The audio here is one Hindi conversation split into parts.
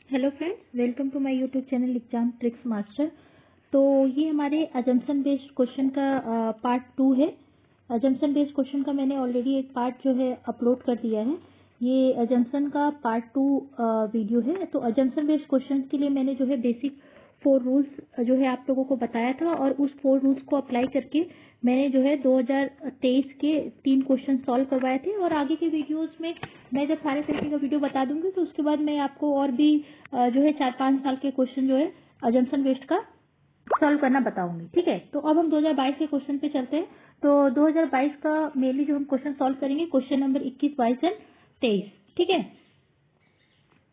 Hello friends, welcome to my YouTube channel exam tricks master. तो ये हमारे अजम्पशन बेस्ड क्वेश्चन का पार्ट 2 है। अजम्पशन बेस्ड क्वेश्चन का मैंने ऑलरेडी एक पार्ट जो है अपलोड कर दिया है। ये अजम्पशन का पार्ट 2 वीडियो है। तो अजम्पशन बेस्ड क्वेश्चन के लिए मैंने जो है बेसिक 4 रूल्स जो है आप लोगों को बताया था और उस 4 रूल्स को अप्लाई करके मैंने जो है 2023 के 3 क्वेश्चन सॉल्व करवाए थे। और आगे के वीडियोस में मैं जब सारे तरीके का वीडियो बता दूंगी तो उसके बाद मैं आपको और भी जो है 4-5 साल के क्वेश्चन जो है अजम्पशन बेस्ड का सॉल्व करना बताऊंगी। ठीक है, तो अब हम 2022 के क्वेश्चन पे चलते हैं। तो 2022 का मेनली जो हम क्वेश्चन सॉल्व करेंगे क्वेश्चन नंबर 21, 22 एंड 23। ठीक है,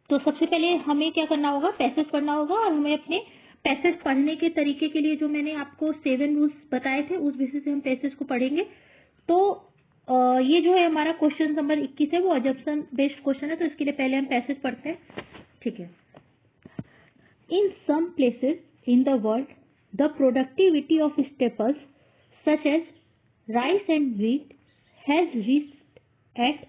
तो सबसे पहले हमें क्या करना होगा, पैसेज पढ़ना होगा और हमें अपने पैसेज पढ़ने के तरीके के लिए जो मैंने आपको 7 रूल्स बताए थे उस बेसिस से हम पैसेज को पढ़ेंगे। तो ये जो है हमारा क्वेश्चन नंबर 21 है, वो अजम्पशन बेस्ड क्वेश्चन है। तो इसके लिए पहले हम पैसेज पढ़ते हैं। ठीक है, in some places in the world the productivity of staples such as rice and wheat has reached at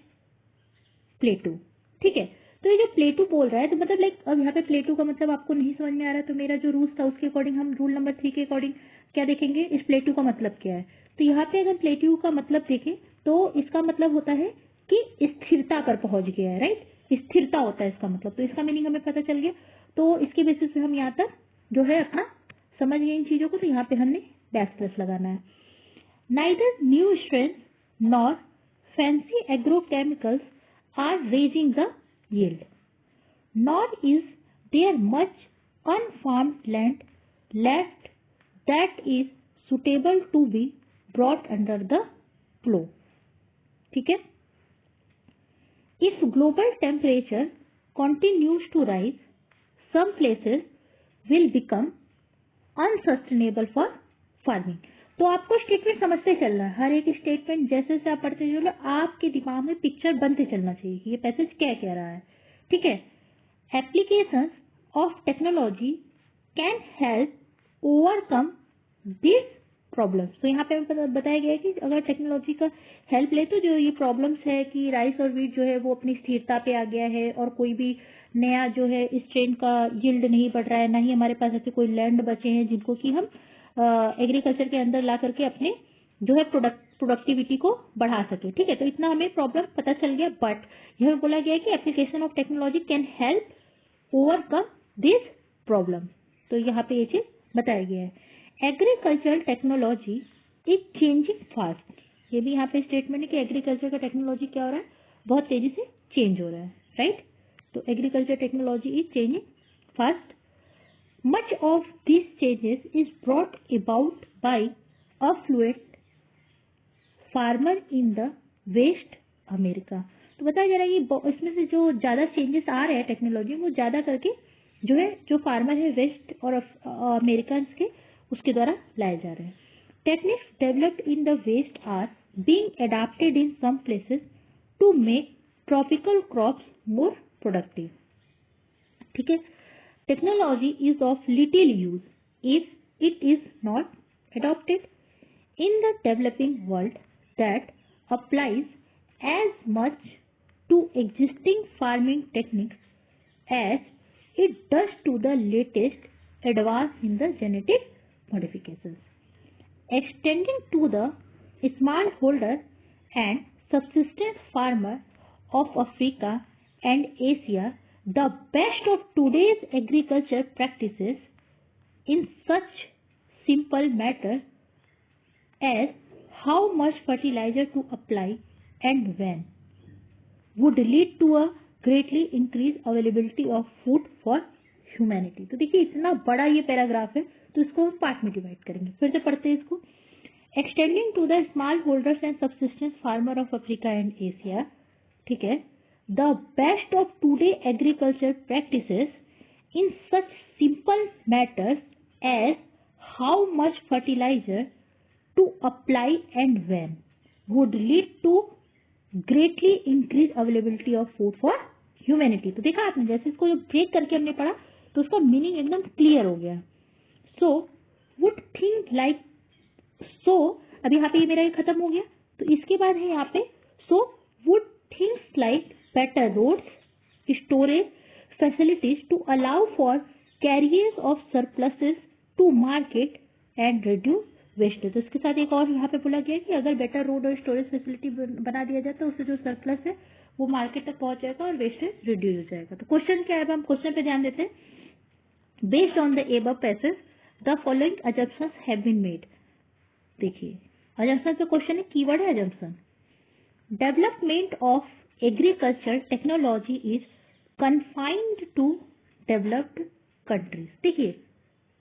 plateau. ठीक है, तो ये जो प्लेटू बोल रहा है तो मतलब लाइक अब यहाँ पे प्लेटू का मतलब आपको नहीं समझ में आ रहा, तो मेरा जो रूल था उसके अकॉर्डिंग हम रूल नंबर 3 के अकॉर्डिंग क्या देखेंगे, इस प्लेटू का मतलब क्या है। तो यहाँ पे अगर प्लेटू का मतलब देखें तो इसका मतलब होता है कि स्थिरता कर पहुंच गया है। राइट, स्थिरता होता है इसका मतलब। तो इसका मीनिंग हमें पता चल गया। तो इसके बेसिस पे हम यहाँ तक जो है अपना समझ गए इन चीजों को। तो यहाँ पे हमने डैश प्लस लगाना है। Neither new strength nor fancy agrochemicals are raising the yield, nor is there much unfarmed land left that is suitable to be brought under the plow. ठीक है, if global temperature continues to rise, some places will become unsustainable for farming. तो आपको स्टेटमेंट समझते चलना है। हर एक स्टेटमेंट जैसे जैसे आप पढ़ते चलो आपके दिमाग में पिक्चर बनते चलना चाहिए कि ये पैसेज क्या कह रहा है। ठीक है, applications of technology can help overcome this problems. तो यहाँ पे हमें बताया गया है कि अगर टेक्नोलॉजी का हेल्प ले तो जो ये प्रॉब्लम्स है कि राइस और व्हीट जो है वो अपनी स्थिरता पे आ गया है और कोई भी नया जो है इस ट्रेंड का यील्ड नहीं बढ़ रहा है, ना ही हमारे पास ऐसे कोई लैंड बचे हैं जिनको कि हम एग्रीकल्चर के अंदर ला करके अपने जो है प्रोडक्टिविटी को बढ़ा सके। ठीक है, तो इतना हमें प्रॉब्लम पता चल गया। बट यह बोला गया कि application of technology can help overcome this problem. तो यहाँ पे ये चीज बताया गया है। Agriculture technology is changing fast. ये भी यहाँ पे स्टेटमेंट है कि एग्रीकल्चर का टेक्नोलॉजी क्या हो रहा है, बहुत तेजी से चेंज हो रहा है। राइट, तो agriculture technology is changing fast. Much of these changes is brought about by affluent farmer in the West America. तो बताया जा रहा है कि इसमें से जो ज्यादा चेंजेस आ रहे हैं टेक्नोलॉजी वो ज्यादा करके जो है जो फार्मर है वेस्ट और अमेरिकन के उसके द्वारा लाए जा रहे हैं। Techniques developed in the west are being adopted in some places to make tropical crops more productive. ठीक है, technology is of little use if it is not adopted in the developing world that applies as much to existing farming techniques as it does to the latest advance in the genetic modifications. Extending to the smallholder and subsistence farmer of Africa and Asia, the best of today's agriculture practices in such simple matters as how much fertilizer to apply and when would lead to a greatly increased availability of food for humanity. तो देखिए इतना बड़ा ये पैराग्राफ है, तो इसको हम पार्ट में डिवाइड करेंगे। फिर से पढ़ते हैं इसको। Extending to the small holders and subsistence farmer of Africa and Asia. ठीक है, the best of today agriculture practices in such simple matters as how much fertilizer to apply and when would lead to greatly increased availability of food for humanity. तो देखा आपने जैसे इसको ब्रेक करके हमने पढ़ा तो उसका मीनिंग एकदम क्लियर हो गया। So would think like so, अब यहाँ पे ये मेरा ये खत्म हो गया। तो इसके बाद है यहाँ पे so would things like better roads, storage, facilities to allow for carriers of surpluses to market and reduce waste. तो इसके साथ एक और यहाँ पे बोला गया कि अगर बेटर रोड और स्टोरेज फैसिलिटी बना दिया जाए तो उससे जो सरप्लस है वो मार्केट तक पहुंच जाएगा और वेस्टेज रिड्यूस हो जाएगा। तो क्वेश्चन क्या है, अब हम क्वेश्चन पे ध्यान देते हैं। Based on the above passage the following assumptions have been made. देखिए अजम्पशन पे क्वेश्चन है, कीवर्ड है assumption. Development of agriculture technology is confined to developed countries. देखिए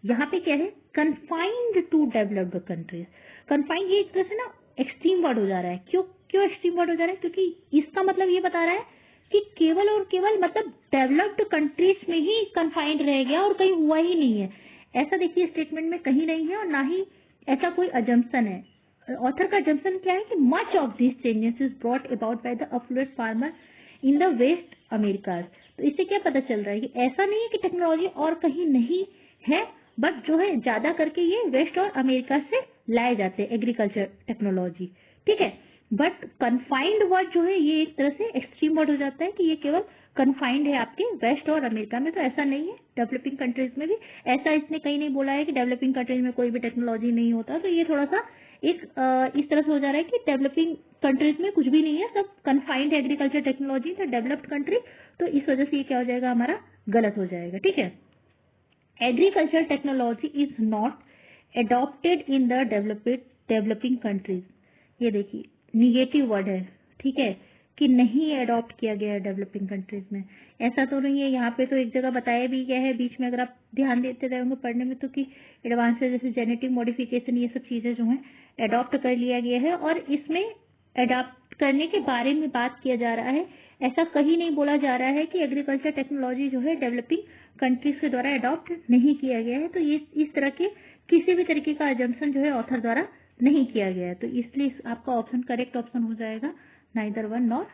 यहाँ पे क्या है, confined to developed countries. Confined ये एक तरह से ना एक्सट्रीम वर्ड हो जा रहा है। क्यों एक्सट्रीम वर्ड हो जा रहा है? क्योंकि इसका मतलब ये बता रहा है कि केवल और केवल मतलब डेवलप्ड कंट्रीज में ही कन्फाइंड रह गया और कहीं हुआ ही नहीं है। ऐसा देखिए स्टेटमेंट में कहीं नहीं है और ना ही ऐसा कोई अजम्पशन है। ऑथर का अजम्पशन क्या है कि much of this changes is brought about by the affluent farmer in the west America. तो इससे क्या पता चल रहा है कि ऐसा नहीं है कि टेक्नोलॉजी और कहीं नहीं है, बट जो है ज्यादा करके ये वेस्ट और अमेरिका से लाए जाते हैं एग्रीकल्चर टेक्नोलॉजी। ठीक है, बट कन्फाइंड वर्ड जो है ये एक तरह से एक्सट्रीम वर्ड हो जाता है कि ये केवल कन्फाइंड है आपके वेस्ट और अमेरिका में। तो ऐसा नहीं है, डेवलपिंग कंट्रीज में भी ऐसा इसने कहीं नहीं बोला है कि डेवलपिंग कंट्रीज में कोई भी टेक्नोलॉजी नहीं होता। तो ये थोड़ा सा एक इस तरह से हो जा रहा है कि डेवलपिंग कंट्रीज में कुछ भी नहीं है, सब कन्फाइंड एग्रीकल्चर टेक्नोलॉजी है डेवलप्ड कंट्री। तो इस वजह से ये क्या हो जाएगा, हमारा गलत हो जाएगा। ठीक है, agriculture technology is not adopted in the developing countries. ये देखिए निगेटिव वर्ड है, ठीक है, कि नहीं अडॉप्ट किया गया है डेवलपिंग कंट्रीज में। ऐसा तो नहीं है, यहाँ पे तो एक जगह बताया भी गया है बीच में, अगर आप ध्यान देते रहेंगे पढ़ने में, तो कि एडवांसेस जैसे जेनेटिक मॉडिफिकेशन ये सब चीजें जो हैं अडॉप्ट कर लिया गया है और इसमें अडॉप्ट करने के बारे में बात किया जा रहा है। ऐसा कहीं नहीं बोला जा रहा है कि एग्रीकल्चर टेक्नोलॉजी जो है डेवलपिंग कंट्रीज के द्वारा अडॉप्ट नहीं किया गया है। तो ये इस तरह के किसी भी तरीके का अजम्पशन जो है ऑथर द्वारा नहीं किया गया है। तो इसलिए आपका ऑप्शन करेक्ट ऑप्शन हो जाएगा नाइदर 1 नॉर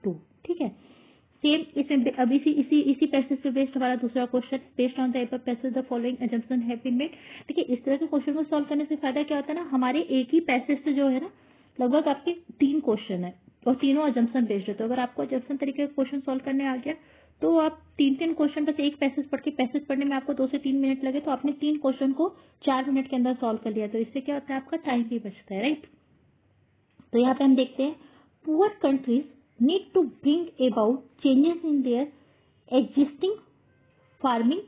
2। ठीक है, सेम इसमें अब इसी पैसेज पे बेस्ड हमारा दूसरा question, based on the above passage the following assumption have been made. देखिए इस तरह के क्वेश्चन को सॉल्व करने से फायदा क्या होता है ना, हमारे एक ही पैसेज से जो है ना लगभग आपके 3 क्वेश्चन है और तीनों अजम्पशन बेस्ड है। तो अगर आपको अजम्पशन तरीके का क्वेश्चन सॉल्व करने आ गया तो आप 3 क्वेश्चन बस एक पैसेज पढ़ के, पैसेज पढ़ने में आपको 2 से 3 मिनट लगे तो आपने 3 क्वेश्चन को 4 मिनट के अंदर सॉल्व कर लिया। तो इससे क्या होता है, आपका टाइम भी बचता है, राइट। तो यहाँ पे हम देखते हैं poor countries need to bring about changes in their existing farming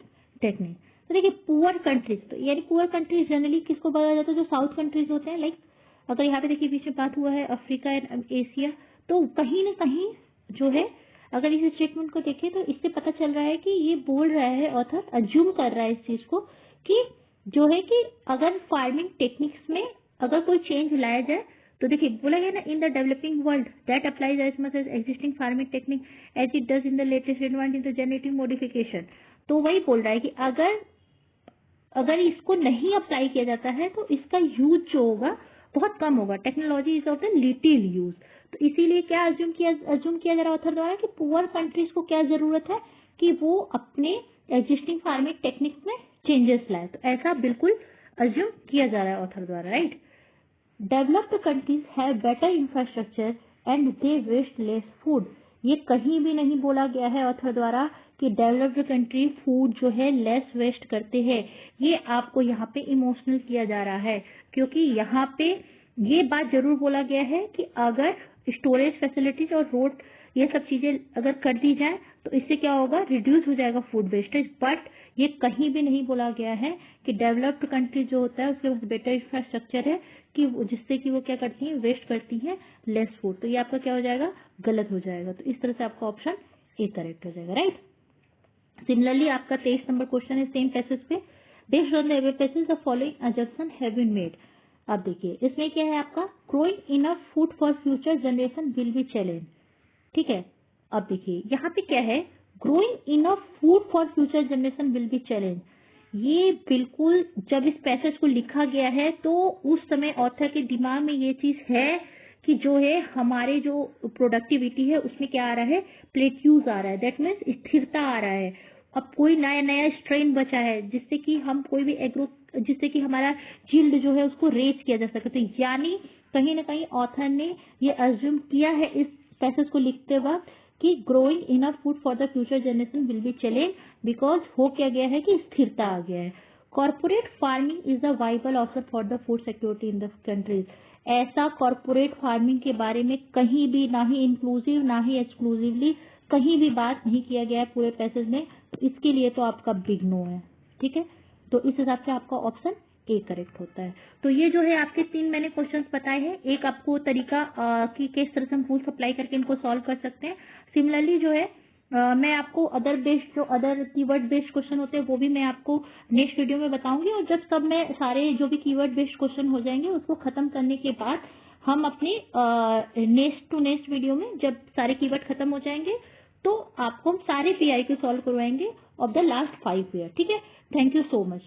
technique. तो देखिए पुअर कंट्रीज, तो यानी पुअर कंट्रीज जनरली किसको बोला जाता है, जो साउथ कंट्रीज होते हैं। लाइक अगर यहाँ पे देखिए बीच में बात हुआ है अफ्रीका एंड एशिया, तो कहीं ना कहीं जो है अगर इस स्टेटमेंट को देखें तो इससे पता चल रहा है कि ये बोल रहा है ऑथर, अज्यूम कर रहा है इस चीज को कि जो है कि अगर फार्मिंग टेक्निक्स में अगर कोई चेंज लाया जाए तो देखिए बोला गया ना, in the developing world that applies as much as existing farming technique as it does in the latest advance in the genetic modification. तो वही बोल रहा है कि अगर इसको नहीं अप्लाई किया जाता है तो इसका यूज जो होगा बहुत कम होगा। Technology is of the little use. तो इसीलिए क्या अज्यूम किया जा रहा है ऑथर द्वारा कि पुअर कंट्रीज को क्या जरूरत है कि वो अपने एग्जिस्टिंग फार्मिंग टेक्निक्स में चेंजेस लाए। तो ऐसा बिल्कुल अज्यूम किया जा रहा है ऑथर द्वारा, right. Developed countries have better infrastructure and they waste less food. ये कहीं भी नहीं बोला गया है ऑथर द्वारा कि डेवलप्ड कंट्री फूड जो है लेस वेस्ट करते हैं। ये आपको यहाँ पे इमोशनल किया जा रहा है क्योंकि यहाँ पे ये बात जरूर बोला गया है कि अगर स्टोरेज फैसिलिटीज और रोड ये सब चीजें अगर कर दी जाए तो इससे क्या होगा, रिड्यूस हो जाएगा फूड वेस्टेज। बट ये कहीं भी नहीं बोला गया है कि डेवलप्ड कंट्री जो होता है उसके पास बेटर इंफ्रास्ट्रक्चर है कि जिससे कि वो क्या करती है, वेस्ट करती है लेस फूड। तो ये आपका क्या हो जाएगा, गलत हो जाएगा। तो इस तरह से आपका ऑप्शन ए करेक्ट हो जाएगा, राइट। सिमिलरली आपका 23 नंबर क्वेश्चन है सेम पैसेज पे, based on the above passage the following assumption have been made. अब देखिए इसमें क्या है आपका, growing enough food for future generation will be challenge. ठीक है, अब देखिए यहाँ पे क्या है, growing enough food for future generation will be challenge. ये बिल्कुल जब इस पैसेज को लिखा गया है तो उस समय ऑथर के दिमाग में ये चीज है कि जो है हमारे जो प्रोडक्टिविटी है उसमें क्या आ रहा है, प्लेट्यूज आ रहा है, दैट मीन्स स्थिरता आ रहा है। अब कोई नया स्ट्रेन बचा है जिससे कि हम कोई भी जिससे कि हमारा यील्ड जो है उसको रेज किया जा सके। तो यानी कहीं ना कहीं ऑथर ने ये अज्यूम किया है इस पैसेज को लिखते वक्त कि growing enough food for the future generation will be challenge because हो क्या गया है कि स्थिरता आ गया है। Corporate farming is a viable option for the food security in the countries. ऐसा कॉर्पोरेट फार्मिंग के बारे में कहीं भी ना ही इंक्लूसिव ना ही एक्सक्लूसिवली कहीं भी बात नहीं किया गया है पूरे पैसेज में। इसके लिए तो आपका बिग नो है। ठीक है, तो इस हिसाब से आपका ऑप्शन ए करेक्ट होता है। तो ये जो है आपके 3 मैंने क्वेश्चंस बताए हैं। एक आपको तरीका कि किस तरह से हम फूड सप्लाई करके इनको सॉल्व कर सकते हैं। सिमिलरली जो है मैं आपको अदर कीवर्ड बेस्ड क्वेश्चन होते हैं वो भी मैं आपको नेक्स्ट वीडियो में बताऊंगी। और जब सब मैं सारे जो भी कीवर्ड बेस्ड क्वेश्चन हो जाएंगे उसको खत्म करने के बाद हम अपने नेक्स्ट वीडियो में जब सारे कीवर्ड खत्म हो जाएंगे तो आपको हम सारे पीआई को सॉल्व करवाएंगे ऑफ द लास्ट 5 ईयर। ठीक है, थैंक यू सो मच।